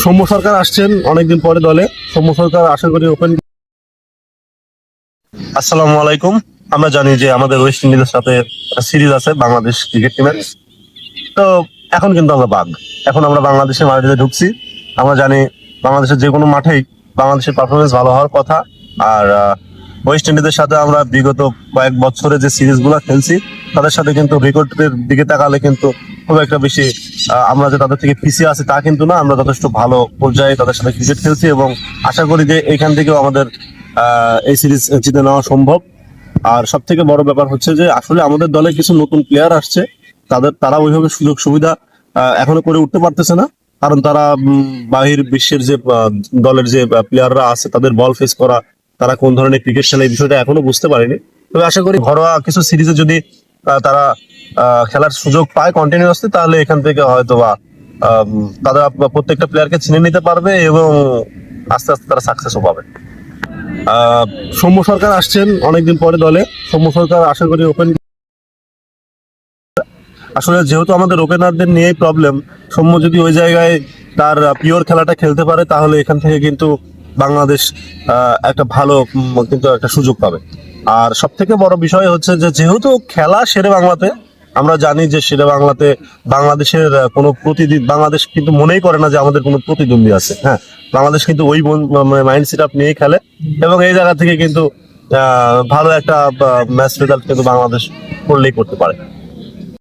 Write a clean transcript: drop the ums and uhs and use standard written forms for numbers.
সৌম্য সরকার আসছেন অনেকদিন পরে দলে। সৌম্য সরকার আশা করি ওপেন। আসসালামু আলাইকুম। আমরা জানি যে আমাদের ওয়েস্ট ইন্ডিজের সাথে সিরিজ আছে বাংলাদেশ ক্রিকেট টিমের। তো এখন কিন্তু আমরা বাদ, এখন আমরা বাংলাদেশের মাটিতে ঢুকছি। আমরা জানি বাংলাদেশের যে কোনো মাঠেই বাংলাদেশের পারফরমেন্স ভালো হওয়ার কথা। আর ওয়েস্ট ইন্ডিজের সাথে আমরা বিগত কয়েক বছরে যে সিরিজগুলো খেলছি তাদের সাথে কিন্তু রেকর্ডের দিকে তাকালে কিন্তু খুব একটা বেশি আমরা যে তাদের থেকে পিছিয়ে আছি তা কিন্তু না। আমরা যথেষ্ট ভালো পর্যায়ে তাদের সাথে ক্রিকেট খেলছি এবং আশা করি যে এখান থেকেও আমাদের এই সিরিজ জিতে নেওয়া সম্ভব। আর সব থেকে বড় ব্যাপার হচ্ছে যে আসলে আমাদের দলে কিছু নতুন প্লেয়ার আসছে, তারা ওইভাবে সুযোগ সুবিধা এখনো করে উঠতে পারতেছে না। কারণ তারা বাহির বিশ্বের যে দলের যে প্লেয়াররা আছে তাদের বল ফেস করা, তারা কোন ধরনের ক্রিকেট খেলে এই বিষয়টা এখনো বুঝতে পারেনি। তবে আশা করি ঘরোয়া কিছু সিরিজে যদি তারা খেলার সুযোগ পায় কন্টিনিউয়াসলি, তাহলে এখান থেকে হয়তো বা তারা প্রত্যেকটা প্লেয়ারকে চিনে নিতে পারবে এবং আস্তে আস্তে তারা সাকসেসও পাবে। সৌম্য সরকার আসছেন অনেকদিন পরে দলে। সৌম্য সরকার আশা করি ওপেন। আসলে যেহেতু আমাদের ওপেনারদের নিয়েই প্রবলেম, সৌম্য যদি ওই জায়গায় তার পিওর খেলাটা খেলতে পারে তাহলে এখান থেকে কিন্তু বাংলাদেশ একটা ভালো কিন্তু একটা সুযোগ পাবে। আর সব থেকে বড় বিষয় হচ্ছে যে যেহেতু খেলা শেরে বাংলাতে, আমরা জানি যে শেরে বাংলাতে বাংলাদেশের কোনো বাংলাদেশ কিন্তু মনেই করে না যে আমাদের কোনো প্রতিদ্বন্দ্বী আছে। হ্যাঁ, বাংলাদেশ কিন্তু ওই মাইন্ড সেট আপ নিয়েই খেলে এবং এই জায়গা থেকে কিন্তু ভালো একটা ম্যাচ রেজাল্ট কিন্তু বাংলাদেশ করলেই করতে পারে।